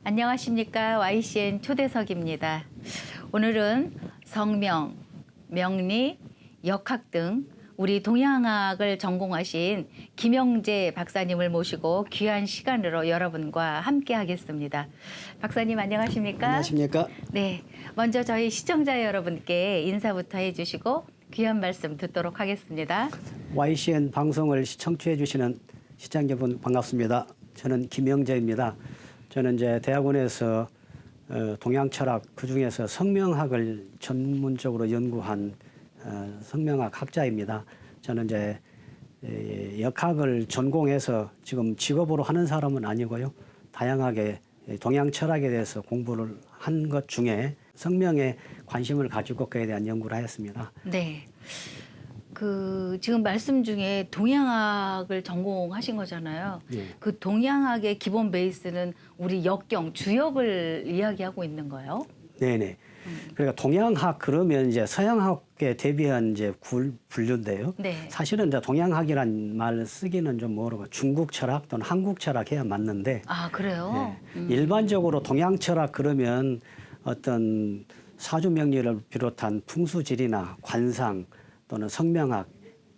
안녕하십니까. YCN 초대석입니다. 오늘은 성명, 명리, 역학 등 우리 동양학을 전공하신 김영재 박사님을 모시고 귀한 시간으로 여러분과 함께 하겠습니다. 박사님 안녕하십니까? 안녕하십니까? 네, 먼저 저희 시청자 여러분께 인사부터 해주시고 귀한 말씀 듣도록 하겠습니다. YCN 방송을 시청해 주시는 시청자분 반갑습니다. 저는 김영재입니다. 저는 이제 대학원에서 동양 철학 그중에서 성명학을 전문적으로 연구한 성명학 학자입니다. 저는 이제 역학을 전공해서 지금 직업으로 하는 사람은 아니고요. 다양하게 동양 철학에 대해서 공부를 한 것 중에 성명에 관심을 가지고 그에 대한 연구를 하였습니다. 네. 지금 말씀 중에 동양학을 전공하신 거잖아요. 예. 그 동양학의 기본 베이스는 우리 역경, 주역을 이야기하고 있는 거예요? 네네. 그러니까 동양학 그러면 이제 서양학에 대비한 이제 분류인데요. 네. 사실은 이제 동양학이란 말을 쓰기는 좀 모르고 중국 철학 또는 한국 철학 해야 맞는데. 아, 그래요? 일반적으로 동양 철학 그러면 어떤 사주명리를 비롯한 풍수지리나 관상 또는 성명학,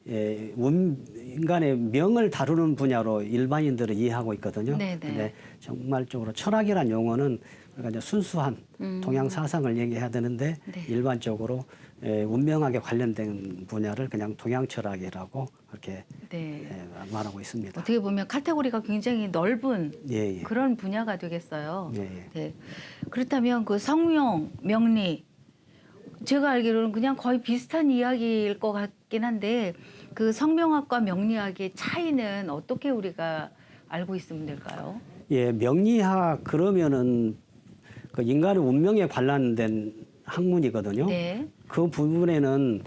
인간의 명을 다루는 분야로 일반인들은 이해하고 있거든요. 네네. 근데 정말적으로 철학이란 용어는 우리가 이제 순수한 동양 사상을 얘기해야 되는데 네. 일반적으로 운명학에 관련된 분야를 그냥 동양 철학이라고 그렇게 네. 말하고 있습니다. 어떻게 보면 카테고리가 굉장히 넓은 예, 예. 그런 분야가 되겠어요. 예, 예. 네. 그렇다면 그 성명, 명리, 제가 알기로는 그냥 거의 비슷한 이야기일 것 같긴 한데 그 성명학과 명리학의 차이는 어떻게 우리가 알고 있으면 될까요? 예, 명리학 그러면은 그 인간의 운명에 관련된 학문이거든요. 네. 그 부분에는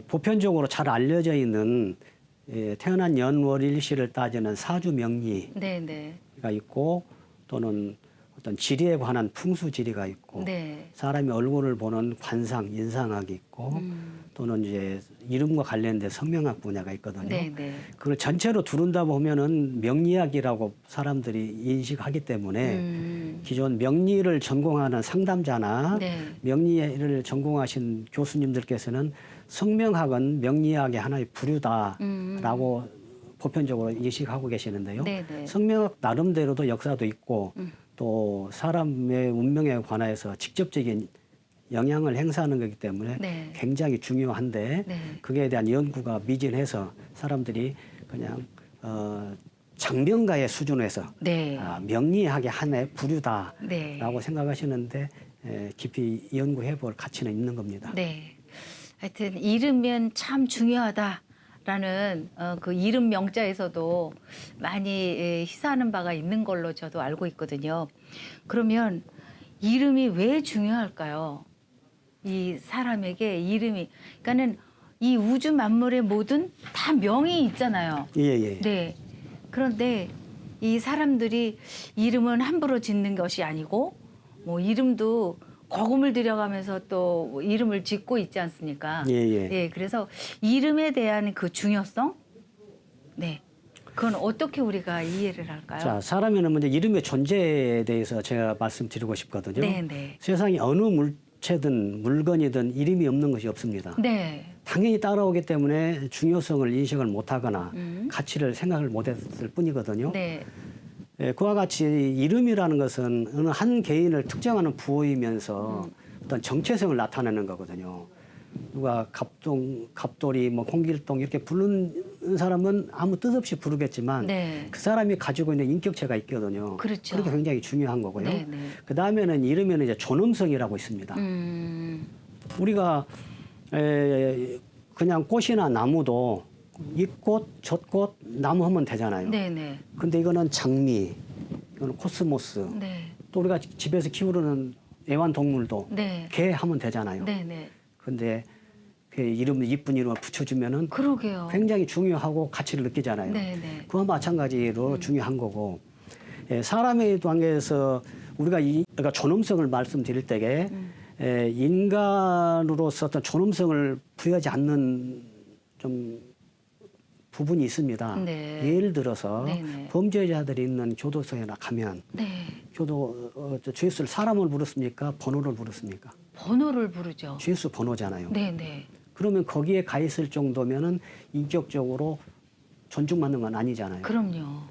보편적으로 잘 알려져 있는 태어난 연월일시를 따지는 사주명리가 네, 네. 있고 또는 어떤 지리에 관한 풍수지리가 있고 네. 사람의 얼굴을 보는 관상, 인상학이 있고 또는 이제 이름과 관련된 성명학 분야가 있거든요. 네, 네. 그걸 전체로 두른다 보면은 명리학이라고 사람들이 인식하기 때문에 기존 명리를 전공하는 상담자나 네. 명리를 전공하신 교수님들께서는 성명학은 명리학의 하나의 부류다라고 보편적으로 인식하고 계시는데요. 네, 네. 성명학 나름대로도 역사도 있고 또 사람의 운명에 관해서 직접적인 영향을 행사하는 거기 때문에 네. 굉장히 중요한데 네. 그에 대한 연구가 미진해서 사람들이 그냥 장명가의 수준에서 네. 명리학의 하나의 부류다라고 네. 생각하시는데 깊이 연구해 볼 가치는 있는 겁니다. 네. 하여튼 이르면 참 중요하다라는 그 이름 명자에서도 많이 시사하는 바가 있는 걸로 저도 알고 있거든요. 그러면 이름이 왜 중요할까요? 이 사람에게 이름이, 그러니까는 이 우주 만물의 모든 다 명이 있잖아요. 예, 예. 네. 그런데 이 사람들이 이름은 함부로 짓는 것이 아니고 뭐 이름도 거금을 들여가면서 또 이름을 짓고 있지 않습니까? 예, 예. 네. 그래서 이름에 대한 그 중요성, 네. 그건 어떻게 우리가 이해를 할까요? 자, 사람에는 먼저 이름의 존재에 대해서 제가 말씀드리고 싶거든요. 네, 네. 세상에 어느 물체든 물건이든 이름이 없는 것이 없습니다. 네. 당연히 따라오기 때문에 중요성을 인식을 못하거나 가치를 생각을 못했을 뿐이거든요. 네. 그와 같이 이름이라는 것은 어느 한 개인을 특정하는 부호이면서 어떤 정체성을 나타내는 거거든요. 누가 갑돌이, 뭐 홍길동 이렇게 부르는 사람은 아무 뜻 없이 부르겠지만 네. 그 사람이 가지고 있는 인격체가 있거든요. 그렇죠. 그게 굉장히 중요한 거고요. 네, 네. 그 다음에는 이름에는 이제 존엄성이라고 있습니다. 우리가 그냥 꽃이나 나무도 이꽃, 저꽃, 나무 하면 되잖아요. 네, 네. 근데 이거는 장미, 이거는 코스모스, 네. 또 우리가 집에서 키우는 애완동물도 네. 개 하면 되잖아요. 네, 네. 근데 그 이름을 이쁜 이름을 붙여주면은 그러게요. 굉장히 중요하고 가치를 느끼잖아요. 네, 네. 그와 마찬가지로 중요한 거고 사람의 관계에서 우리가 그러니까 존엄성을 말씀드릴 때에 인간으로서 어떤 존엄성을 부여하지 않는 좀 부분이 있습니다. 네. 예를 들어서 네네. 범죄자들이 있는 교도소에나 가면 네. 죄수를 사람을 부르습니까? 번호를 부르습니까? 번호를 부르죠. 죄수 번호잖아요. 네네. 그러면 거기에 가 있을 정도면은 인격적으로 존중받는 건 아니잖아요. 그럼요.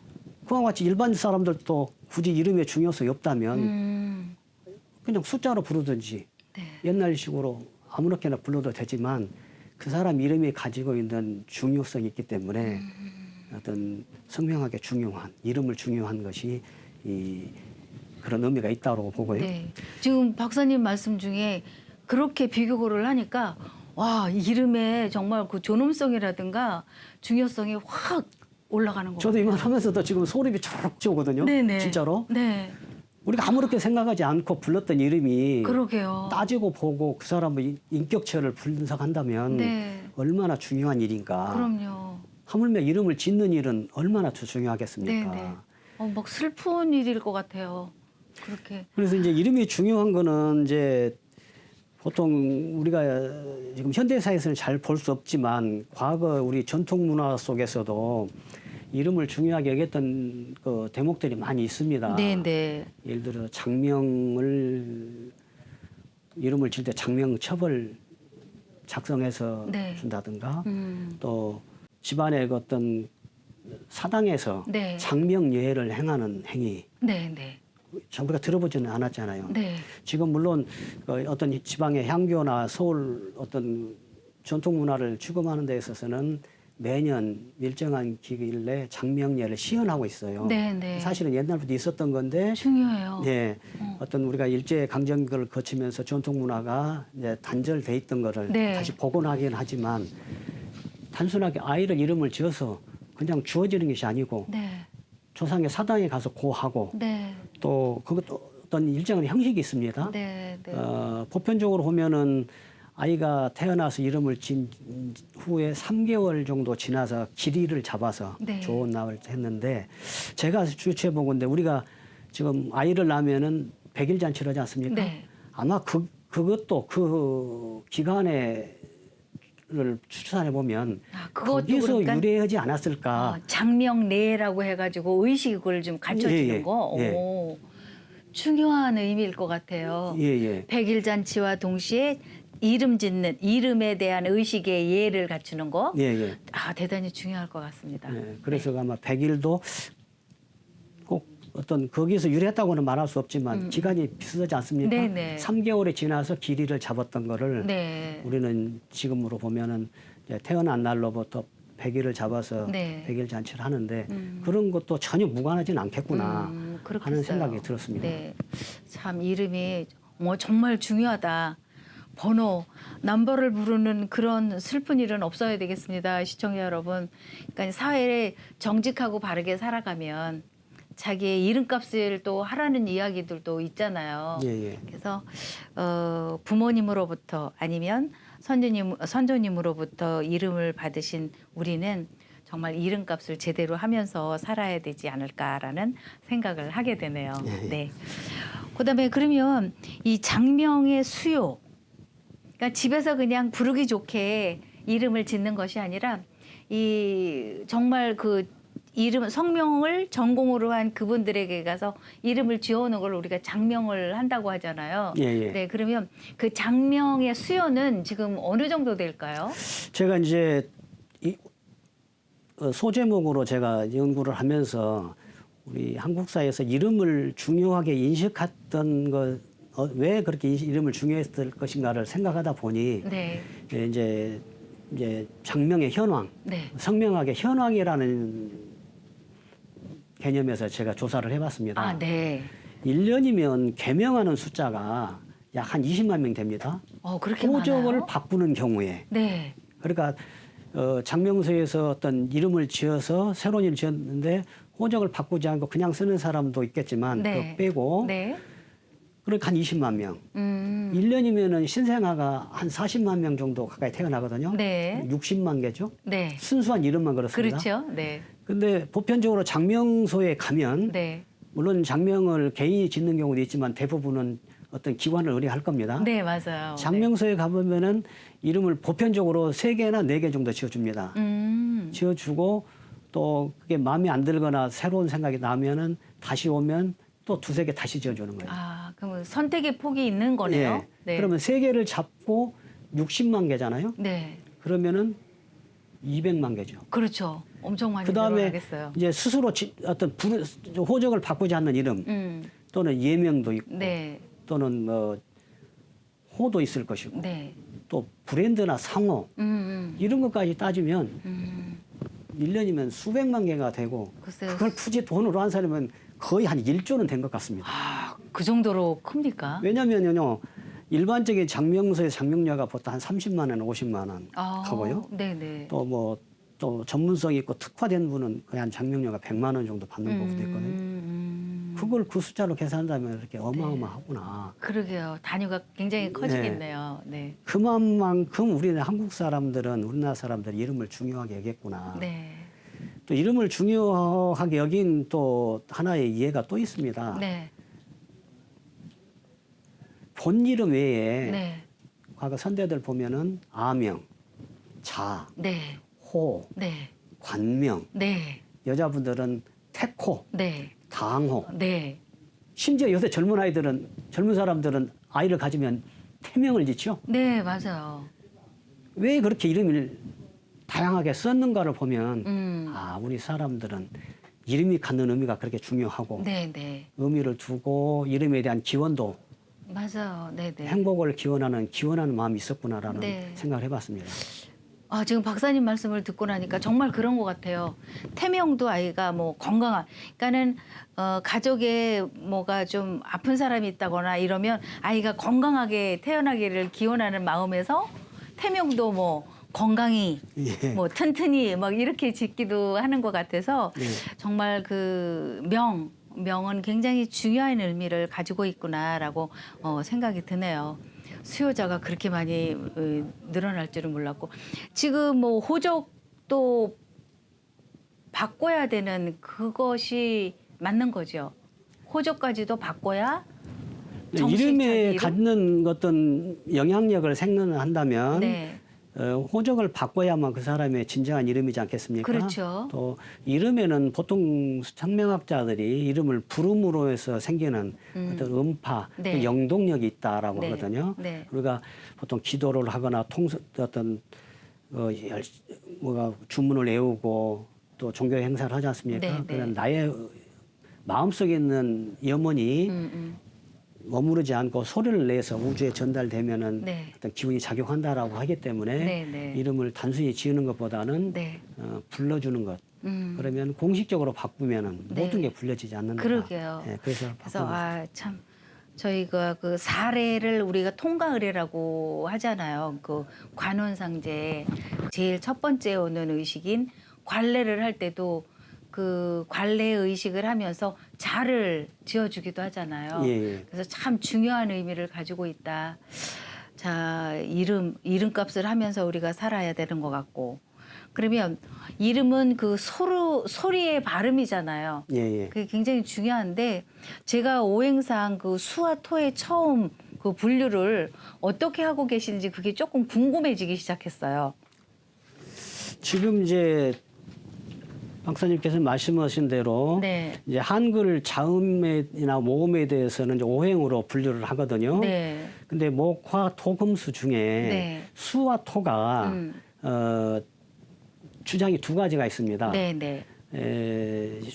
그와 같이 일반 사람들도 굳이 이름의 중요성이 없다면 그냥 숫자로 부르든지 네. 옛날식으로 아무렇게나 불러도 되지만 그 사람 이름이 가지고 있는 중요성이 있기 때문에 어떤 성명하게 중요한 이름을 중요한 것이 그런 의미가 있다고 보고요. 네. 지금 박사님 말씀 중에 그렇게 비교를 하니까 와, 이름에 정말 그 존엄성이라든가 중요성이 확 올라가는 거 저도 같아요. 이 말 하면서도 지금 소름이 초록 오거든요. 네네. 진짜로. 네. 우리가 아무렇게 생각하지 않고 불렀던 이름이 그러게요. 따지고 보고 그 사람의 인격체를 분석한다면 네. 얼마나 중요한 일인가. 그럼요. 하물며 이름을 짓는 일은 얼마나 더 중요하겠습니까. 네네. 막 슬픈 일일 것 같아요. 그렇게. 그래서 이제 이름이 중요한 거는 이제 보통 우리가 지금 현대사에서는 잘 볼 수 없지만 과거 우리 전통 문화 속에서도 이름을 중요하게 여겼던 그 대목들이 많이 있습니다. 네네. 예를 들어 이름을 질 때 장명첩을 작성해서 네. 준다든가 또 집안의 그 어떤 사당에서 네. 장명예를 행하는 행위 네네. 우리가 들어보지는 않았잖아요. 네. 지금 물론 어떤 지방의 향교나 서울 어떤 전통 문화를 추구하는 데 있어서는 매년 일정한 기일 내 장명예를 시연하고 있어요. 네네. 사실은 옛날부터 있었던 건데 중요해요. 예, 어떤 우리가 일제 강점기를 거치면서 전통 문화가 이제 단절돼 있던 거를 네. 다시 복원하긴 하지만 단순하게 아이를 이름을 지어서 그냥 주어지는 것이 아니고 네. 조상의 사당에 가서 고하고 네. 또 그것도 어떤 일정한 형식이 있습니다. 네. 네. 보편적으로 보면은 아이가 태어나서 이름을 진 후에 3개월 정도 지나서 길이를 잡아서 네. 좋은 날을 했는데 제가 주최해 본 건데 우리가 지금 아이를 낳으면은 100일 잔치를 하지 않습니까? 네. 아마 그것도 그 기간에 를 추산해 보면 그것도 거기서 그러니까 유래하지 않았을까? 장명례라고 해가지고 의식을 좀 가르쳐주는 예, 예. 거. 예. 오, 중요한 의미일 것 같아요. 예. 백일 잔치와 동시에 이름 짓는 이름에 대한 의식의 예를 갖추는 거. 예. 대단히 중요할 것 같습니다. 네, 그래서 아마 100일도 꼭 어떤 거기서 유래했다고는 말할 수 없지만 기간이 비슷하지 않습니까? 네네. 3개월이 지나서 길이를 잡았던 거를 네. 우리는 지금으로 보면은 이제 태어난 날로부터 100일을 잡아서 네. 100일 잔치를 하는데 그런 것도 전혀 무관하지는 않겠구나 그렇겠어요. 하는 생각이 들었습니다. 네. 참 이름이 정말 중요하다. 번호, 넘버를 부르는 그런 슬픈 일은 없어야 되겠습니다. 시청자 여러분. 그러니까 사회에 정직하고 바르게 살아가면 자기의 이름값을 또 하라는 이야기들도 있잖아요. 예. 그래서 부모님으로부터 아니면 선조님으로부터 이름을 받으신 우리는 정말 이름값을 제대로 하면서 살아야 되지 않을까라는 생각을 하게 되네요. 예. 네. 그다음에 그러면 이 장명의 수요, 그러니까 집에서 그냥 부르기 좋게 이름을 짓는 것이 아니라 이 정말 그 이름 성명을 전공으로 한 그분들에게 가서 이름을 지어오는 걸 우리가 장명을 한다고 하잖아요. 예. 네, 그러면 그 장명의 수요는 지금 어느 정도 될까요? 제가 이제 소제목으로 제가 연구를 하면서 우리 한국사에서 이름을 중요하게 인식했던 것, 왜 그렇게 이름을 중요했을 것인가를 생각하다 보니 네. 이제 장명의 현황, 네. 성명학의 현황이라는 개념에서 제가 조사를 해봤습니다. 네. 1년이면 개명하는 숫자가 약 한 20만 명 됩니다. 그렇게 호적을 많아요? 바꾸는 경우에. 네. 그러니까 장명서에서 어떤 이름을 지어서 새로운 이름을 지었는데 호적을 바꾸지 않고 그냥 쓰는 사람도 있겠지만 네. 그거 빼고 네. 그러니까 한 20만 명. 1년이면은 신생아가 한 40만 명 정도 가까이 태어나거든요. 네. 60만 개죠. 네. 순수한 이름만 그렇습니다. 그렇죠. 네. 근데 보편적으로 장명소에 가면 네. 물론 장명을 개인이 짓는 경우도 있지만 대부분은 어떤 기관을 의뢰할 겁니다. 네, 맞아요. 장명소에 가보면은 이름을 보편적으로 3개나 4개 정도 지어줍니다. 지어주고 또 그게 마음에 안 들거나 새로운 생각이 나면은 다시 오면 또 2-3개 다시 지어주는 거예요. 아, 그럼 선택의 폭이 있는 거네요. 예. 네. 그러면 3개를 잡고 60만 개잖아요. 네. 그러면은 200만 개죠. 그렇죠. 엄청 많이 그다음에 늘어나겠어요. 이제 스스로 어떤 호적을 바꾸지 않는 이름 또는 예명도 있고 네. 또는 뭐 호도 있을 것이고 네. 또 브랜드나 상호 이런 것까지 따지면 1년이면 수백만 개가 되고 글쎄요. 그걸 굳이 돈으로 한사람은 거의 한 1조는 된 것 같습니다. 아, 그 정도로 큽니까? 왜냐면요. 일반적인 장명소의 장명료가 보통 한 30만 원, 50만 원 하고요. 네네. 또 전문성이 있고 특화된 분은 거의 한 장명료가 100만 원 정도 받는 부분도 있거든요. 그걸 그 숫자로 계산한다면 이렇게 어마어마하구나. 그러게요. 단위가 굉장히 커지겠네요. 네. 그만큼 우리는 한국 사람들은 우리나라 사람들 이름을 중요하게 여겼구나. 네. 또 이름을 중요하게 여긴 또 하나의 이해가 또 있습니다. 네. 본 이름 외에 네. 과거 선대들 보면은 아명, 자, 네. 호, 네. 관명, 네. 여자분들은 태코, 네. 당호. 네. 심지어 요새 젊은 사람들은 아이를 가지면 태명을 짓죠. 네, 맞아요. 왜 그렇게 이름을 다양하게 썼는가를 보면 음. 우리 사람들은 이름이 갖는 의미가 그렇게 중요하고 네, 네. 의미를 두고 이름에 대한 기원도 맞아요. 네, 네. 행복을 기원하는 마음이 있었구나라는 네. 생각을 해봤습니다. 아, 지금 박사님 말씀을 듣고 나니까 정말 그런 것 같아요. 태명도 아이가 뭐 건강한, 그러니까는 가족에 뭐가 좀 아픈 사람이 있다거나 이러면 아이가 건강하게 태어나기를 기원하는 마음에서 태명도 뭐 건강히 예. 뭐 튼튼히 막 이렇게 짓기도 하는 것 같아서 네. 정말 그 명은 굉장히 중요한 의미를 가지고 있구나라고 생각이 드네요. 수요자가 그렇게 많이 늘어날 줄은 몰랐고 지금 뭐 호적도 바꿔야 되는 그것이 맞는 거죠. 호적까지도 바꿔야 정식 이름에 자기 이름? 갖는 어떤 영향력을 생각한다면 네. 호적을 바꿔야만 그 사람의 진정한 이름이지 않겠습니까? 그렇죠. 또 이름에는 보통 성명학자들이 이름을 부름으로 해서 생기는 어떤 음파, 네. 영동력이 있다라고 네. 하거든요. 네. 우리가 보통 기도를 하거나 어떤 주문을 외우고 또 종교 행사를 하지 않습니까? 네, 네. 그런 나의 마음속에 있는 염원이 머무르지 않고 소리를 내서 우주에 전달되면은 네. 어떤 기운이 작용한다라고 하기 때문에 네, 네. 이름을 단순히 지으는 것보다는 네. 불러주는 것. 그러면 공식적으로 바꾸면은 네. 모든 게 불려지지 않는다. 그러게요. 예, 그래서 참 저희가 그 사례를 우리가 통가 의례라고 하잖아요. 그 관혼상제 제일 첫 번째 오는 의식인 관례를 할 때도 그 관례 의식을 하면서 자를 지어주기도 하잖아요. 예. 그래서 참 중요한 의미를 가지고 있다. 자, 이름값을 하면서 우리가 살아야 되는 것 같고. 그러면 이름은 그 소리의 발음이잖아요. 예. 그게 굉장히 중요한데 제가 오행상 그 수와 토의 처음 그 분류를 어떻게 하고 계신지 그게 조금 궁금해지기 시작했어요. 지금 이제 박사님께서 말씀하신 대로 네. 이제 한글 자음이나 모음에 대해서는 이제 오행으로 분류를 하거든요. 네. 근데 목화 토금수 중에 네. 수와 토가 주장이 2가지가 있습니다. 네.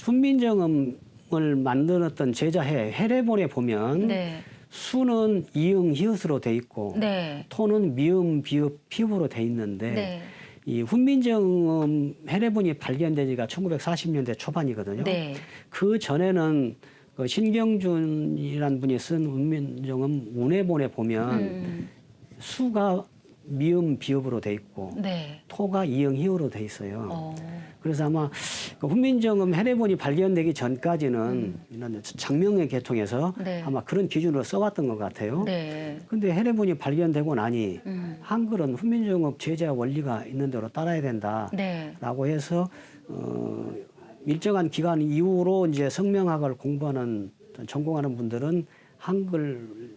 훈민정음을 만들었던 제자해 해례본에 보면 네. 수는 이응 히읗으로 돼 있고 네. 토는 미음 비읍 피읍으로 돼 있는데 네. 이 훈민정음 해례본이 발견되지가 1940년대 초반이거든요. 네. 그 전에는 그 신경준이라는 분이 쓴 훈민정음 운해본에 보면 수가 미음 비읍으로 돼 있고 네. 토가 이응 히읗으로 돼 있어요. 그래서 아마 그 훈민정음 해례본이 발견되기 전까지는 이런 장명의 계통에서 네. 아마 그런 기준으로 써왔던 것 같아요. 네. 근데 해례본이 발견되고 나니 한글은 훈민정음 제자 원리가 있는 대로 따라야 네. 된다라고 해서 일정한 기간 이후로 이제 성명학을 공부하는 전공하는 분들은 한글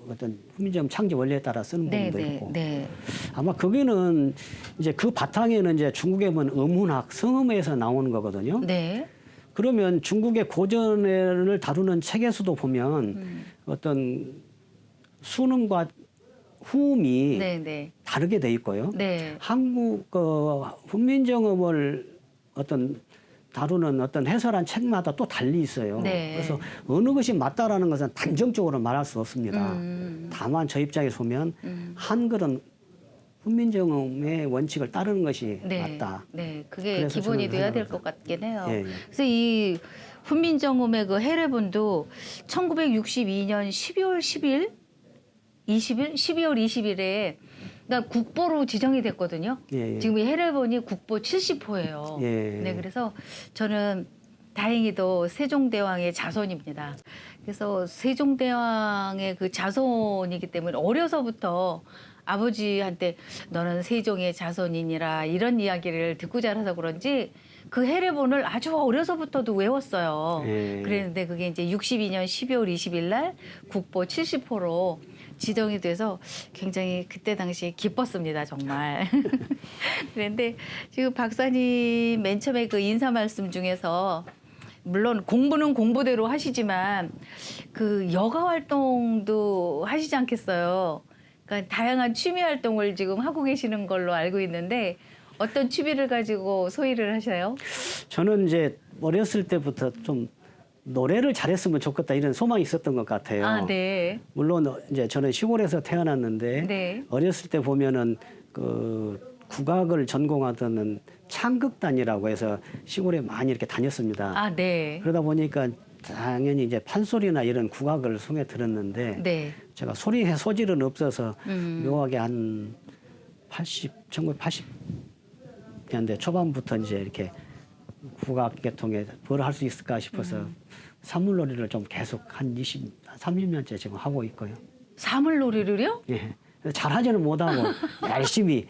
어떤 훈민정음 창제 원리에 따라 쓰는 부분도 네, 있고 네. 아마 거기는 이제 그 바탕에는 이제 중국에 보면 어문학 성음에서 나오는 거거든요. 네. 그러면 중국의 고전을 다루는 책에서도 보면 어떤 순음과 후음이 네, 네. 다르게 돼 있고요. 네. 한국 훈민정음을 어떤 다루는 어떤 해설한 책마다 또 달리 있어요. 네. 그래서 어느 것이 맞다라는 것은 단정적으로 말할 수 없습니다. 음. 다만 저 입장에서 보면 한글은 훈민정음의 원칙을 따르는 것이 네. 맞다. 네. 그게 그래서 기본이 저는 돼야 될 생각합니다. 것 같긴 해요. 예, 예. 그래서 이 훈민정음의 그 해례본도 1962년 12월 10일 20일 12월 20일에 그러니까 국보로 지정이 됐거든요. 예, 예. 지금 이 해례본이 국보 70호예요. 예. 네, 그래서 저는 다행히도 세종대왕의 자손입니다. 그래서 세종대왕의 그 자손이기 때문에 어려서부터 아버지한테 너는 세종의 자손이니라 이런 이야기를 듣고 자라서 그런지 그 해례본을 아주 어려서부터도 외웠어요. 예. 그랬는데 그게 이제 62년 12월 20일 날 국보 70호로 지정이 돼서 굉장히 그때 당시에 기뻤습니다, 정말. 그런데 지금 박사님 맨 처음에 그 인사 말씀 중에서 물론 공부는 공부대로 하시지만 그 여가 활동도 하시지 않겠어요. 그러니까 다양한 취미 활동을 지금 하고 계시는 걸로 알고 있는데 어떤 취미를 가지고 소일을 하셔요? 저는 이제 어렸을 때부터 좀 노래를 잘했으면 좋겠다 이런 소망이 있었던 것 같아요. 아, 네. 물론 이제 저는 시골에서 태어났는데 네. 어렸을 때 보면은 그 국악을 전공하던 창극단이라고 해서 시골에 많이 이렇게 다녔습니다. 아, 네. 그러다 보니까 당연히 이제 판소리나 이런 국악을 송해 들었는데 네. 제가 소리의 소질은 없어서 음. 묘하게 한 1980년대 초반부터 이제 이렇게 국악 계통에 뭘 할 수 있을까 싶어서 사물놀이를 좀 계속 한 30년째 지금 하고 있고요. 사물놀이를요? 예. 잘하지는 못하고 열심히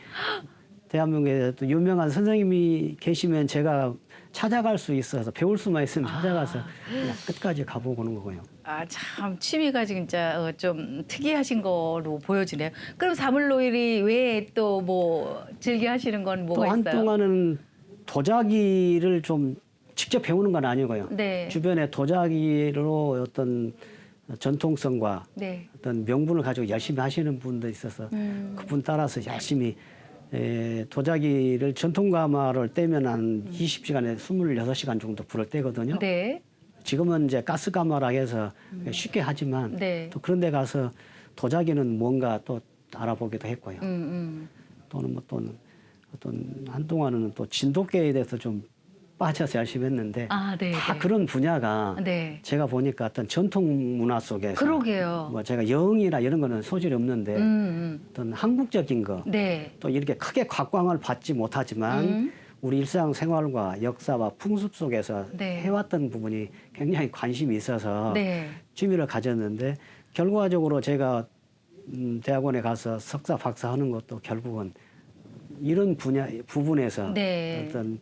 대한민국에 또 유명한 선생님이 계시면 제가 찾아갈 수 있어서 배울 수만 있으면 찾아가서 그냥 끝까지 가보고는 거고요. 아, 참 취미가 진짜 좀 특이하신 거로 보여지네요. 그럼 사물놀이 외에 또 뭐 즐겨 하시는 건 또 뭐가 있어요? 한동안은 도자기를 좀 직접 배우는 건 아니고요. 네. 주변에 도자기로 어떤 전통성과 네. 어떤 명분을 가지고 열심히 하시는 분도 있어서 그분 따라서 열심히 도자기를 전통가마를 떼면 한 20시간에 26시간 정도 불을 떼거든요. 네. 지금은 이제 가스가마라 해서 쉽게 하지만 네. 또 그런 데 가서 도자기는 뭔가 또 알아보기도 했고요. 또는 뭐 또는 어떤 한동안은 또 진돗개에 대해서 좀 빠져서 열심히 했는데 아, 네. 다 네. 그런 분야가 네. 제가 보니까 어떤 전통 문화 속에서 그러게요. 뭐 제가 영이나 이런 거는 소질이 없는데 어떤 한국적인 거 또 네. 이렇게 크게 각광을 받지 못하지만 우리 일상생활과 역사와 풍습 속에서 네. 해왔던 부분이 굉장히 관심이 있어서 네. 취미를 가졌는데 결과적으로 제가 대학원에 가서 석사 박사 하는 것도 결국은 이런 부분에서 네. 어떤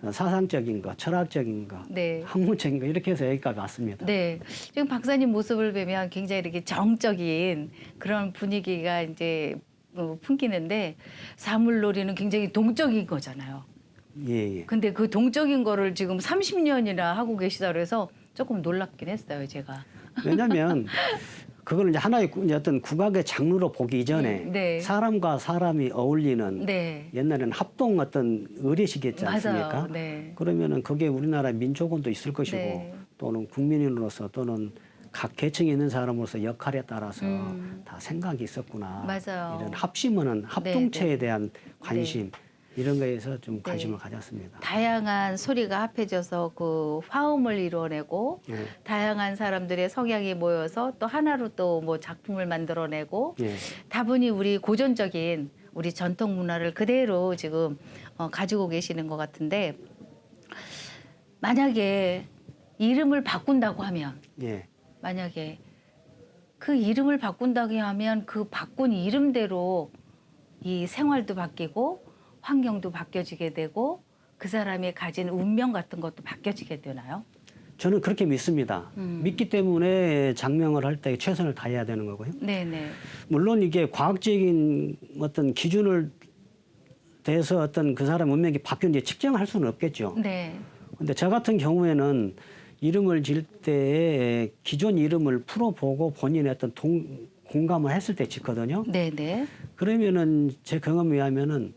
사상적인 거, 철학적인 거, 네. 학문적인 거 이렇게 해서 여기까지 왔습니다. 네. 지금 박사님 모습을 보면 굉장히 이렇게 정적인 그런 분위기가 이제 풍기는데 사물놀이는 굉장히 동적인 거잖아요. 예, 예. 근데 그 동적인 거를 지금 30년이나 하고 계시다 그래서 조금 놀랍긴 했어요, 제가. 왜냐하면 그걸 이제 하나의 이제 어떤 국악의 장르로 보기 이전에 네. 사람과 사람이 어울리는 네. 옛날에는 합동 어떤 의례식이었지 않습니까? 맞아요. 네. 그러면은 그게 우리나라 민족원도 있을 것이고 네. 또는 국민으로서 또는 각 계층에 있는 사람으로서 역할에 따라서 다 생각이 있었구나. 맞아요. 이런 합심은 합동체에 네. 대한 관심 이런 거에서 좀 관심을 네. 가졌습니다. 다양한 소리가 합해져서 그 화음을 이루어내고 예. 다양한 사람들의 성향이 모여서 또 하나로 또 뭐 작품을 만들어내고 예. 다분히 우리 고전적인 우리 전통 문화를 그대로 지금 가지고 계시는 것 같은데 만약에 이름을 바꾼다고 하면 예. 만약에 그 이름을 바꾼다고 하면 그 바꾼 이름대로 이 생활도 바뀌고 환경도 바뀌어지게 되고 그 사람이 가진 운명 같은 것도 바뀌어지게 되나요? 저는 그렇게 믿습니다. 믿기 때문에 장명을 할 때 최선을 다해야 되는 거고요. 네네. 물론 이게 과학적인 어떤 기준을 대해서 어떤 그 사람 운명이 바뀌었는지 측정할 수는 없겠죠. 네. 근데 저 같은 경우에는 이름을 지을 때 기존 이름을 풀어보고 본인의 어떤 공감을 했을 때 짓거든요. 네네. 그러면은 제 경험에 의하면은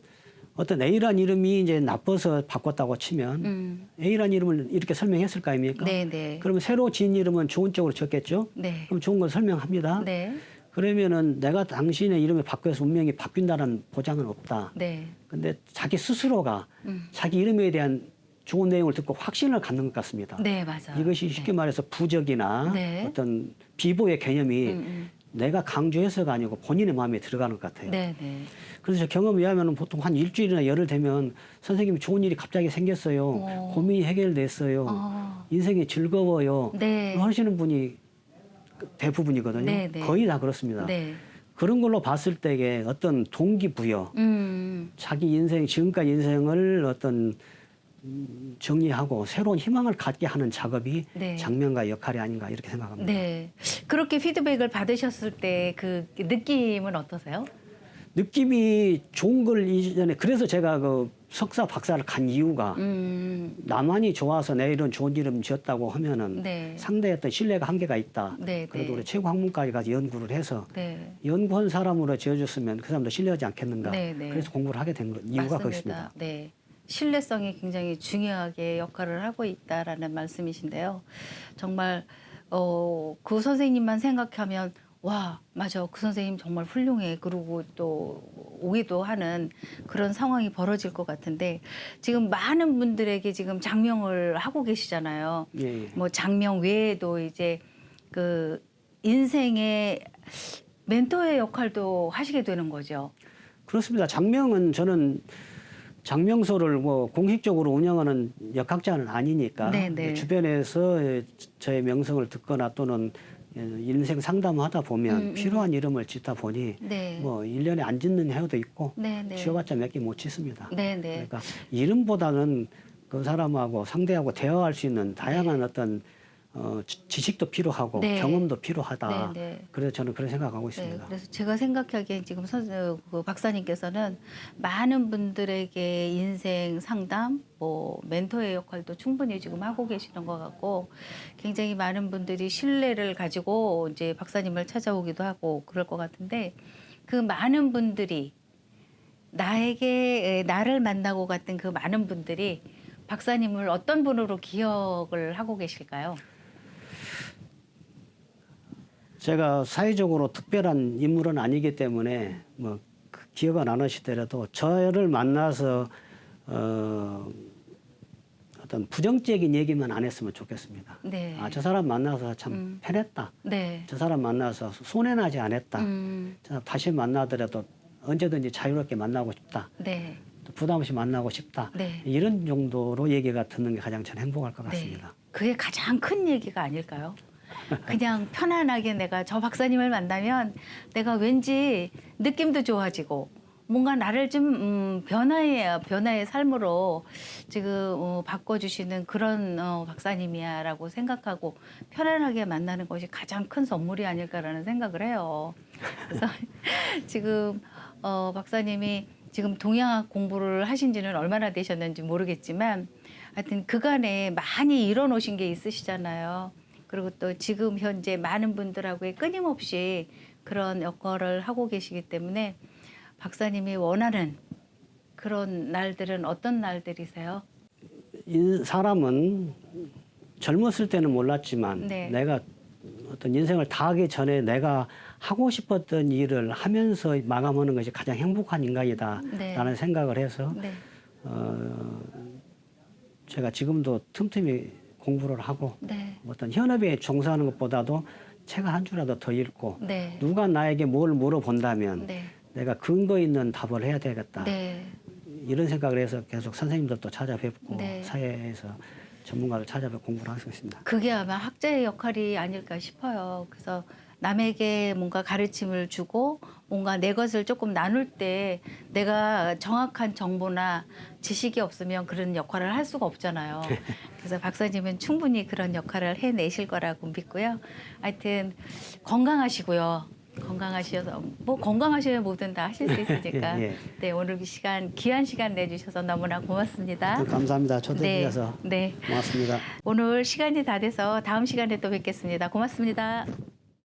어떤 A란 이름이 이제 나빠서 바꿨다고 치면 A란 이름을 이렇게 설명했을 거 아닙니까? 네네. 그러면 새로 지은 이름은 좋은 쪽으로 지었겠죠? 네. 그럼 좋은 걸 설명합니다. 네. 그러면은 내가 당신의 이름을 바꿔서 운명이 바뀐다는 보장은 없다. 네. 근데 자기 스스로가 자기 이름에 대한 좋은 내용을 듣고 확신을 갖는 것 같습니다. 네, 맞아요. 이것이 쉽게 말해서 부적이나 네. 어떤 비보의 개념이 내가 강조해서가 아니고 본인의 마음에 들어가는 것 같아요. 네네. 그래서 저 경험에 의하면 보통 한 일주일이나 열흘 되면 선생님이 좋은 일이 갑자기 생겼어요. 고민이 해결됐어요. 인생이 즐거워요. 네. 하시는 분이 대부분이거든요. 네, 네. 거의 다 그렇습니다. 네. 그런 걸로 봤을 때에 어떤 동기부여, 자기 인생, 지금까지 인생을 어떤 정리하고 새로운 희망을 갖게 하는 작업이 네. 장면가의 역할이 아닌가 이렇게 생각합니다. 네. 그렇게 피드백을 받으셨을 때 그 느낌은 어떠세요? 느낌이 좋은 걸 이전에 그래서 제가 그 석사 박사를 간 이유가 나만이 좋아서 내 이런 좋은 이름 지었다고 하면은 네. 상대의 어떤 신뢰가 한계가 있다. 네, 그래도 네. 우리 최고 학문까지 가서 연구를 해서 네. 연구한 사람으로 지어줬으면 그 사람도 신뢰하지 않겠는가. 네, 네. 그래서 공부를 하게 된 이유가 그것입니다. 네. 신뢰성이 굉장히 중요하게 역할을 하고 있다라는 말씀이신데요. 정말 그 선생님만 생각하면 와, 맞아. 그 선생님 정말 훌륭해. 그러고 또 오기도 하는 그런 상황이 벌어질 것 같은데 지금 많은 분들에게 지금 장명을 하고 계시잖아요. 예, 예. 뭐 장명 외에도 이제 그 인생의 멘토의 역할도 하시게 되는 거죠. 그렇습니다. 장명은 저는 장명소를 뭐 공식적으로 운영하는 역학자는 아니니까 네네. 주변에서 저의 명성을 듣거나 또는 인생 상담하다 보면 필요한 이름을 짓다 보니 네. 뭐 1년에 안 짓는 해도 있고 네네. 지어봤자 몇 개 못 짓습니다. 네네. 그러니까 이름보다는 그 사람하고 상대하고 대화할 수 있는 다양한 어떤 지식도 필요하고 네. 경험도 필요하다. 네네. 그래서 저는 그런 생각하고 네, 있습니다. 그래서 제가 생각하기엔 지금 그 박사님께서는 많은 분들에게 인생 상담, 뭐 멘토의 역할도 충분히 지금 하고 계시는 것 같고 굉장히 많은 분들이 신뢰를 가지고 이제 박사님을 찾아오기도 하고 그럴 것 같은데 그 많은 분들이 나를 만나고 갔던 그 많은 분들이 박사님을 어떤 분으로 기억을 하고 계실까요? 제가 사회적으로 특별한 인물은 아니기 때문에 뭐 기억은 안 하시더라도 저를 만나서 어떤 부정적인 얘기만 안 했으면 좋겠습니다. 네. 아, 저 사람 만나서 참 편했다. 네. 저 사람 만나서 손해나지 않았다. 자, 다시 만나더라도 언제든지 자유롭게 만나고 싶다. 네. 또 부담 없이 만나고 싶다. 네. 이런 정도로 얘기가 듣는 게 가장 전 행복할 것 네. 같습니다. 그게 가장 큰 얘기가 아닐까요? 그냥 편안하게 내가 저 박사님을 만나면 내가 왠지 느낌도 좋아지고 뭔가 나를 좀 변화의 삶으로 지금 바꿔주시는 그런 박사님이야라고 생각하고 편안하게 만나는 것이 가장 큰 선물이 아닐까라는 생각을 해요. 그래서 지금 박사님이 지금 동양학 공부를 하신 지는 얼마나 되셨는지 모르겠지만 하여튼 그간에 많이 이뤄놓으신 게 있으시잖아요. 그리고 또 지금 현재 많은 분들하고의 끊임없이 그런 역할을 하고 계시기 때문에 박사님이 원하는 그런 날들은 어떤 날들이세요? 사람은 젊었을 때는 몰랐지만 네. 내가 어떤 인생을 다하기 전에 내가 하고 싶었던 일을 하면서 마감하는 것이 가장 행복한 인간이다라는 네. 생각을 해서 네. 제가 지금도 틈틈이 공부를 하고 네. 어떤 현업에 종사하는 것보다도 책 한 줄이라도 더 읽고 네. 누가 나에게 뭘 물어본다면 네. 내가 근거 있는 답을 해야 되겠다. 네. 이런 생각을 해서 계속 선생님들도 찾아뵙고 네. 사회에서 전문가를 찾아뵙고 공부를 하고 있습니다. 그게 아마 학자의 역할이 아닐까 싶어요. 그래서 남에게 뭔가 가르침을 주고 뭔가 내 것을 조금 나눌 때 내가 정확한 정보나 지식이 없으면 그런 역할을 할 수가 없잖아요. 그래서 박사님은 충분히 그런 역할을 해내실 거라고 믿고요. 하여튼 건강하시고요. 건강하셔서 뭐 건강하시면 뭐든 다 하실 수 있으니까 예. 네, 오늘 그 시간 귀한 시간 내주셔서 너무나 고맙습니다. 감사합니다. 초대해 주셔서 네. 고맙습니다. 오늘 시간이 다 돼서 다음 시간에 또 뵙겠습니다. 고맙습니다.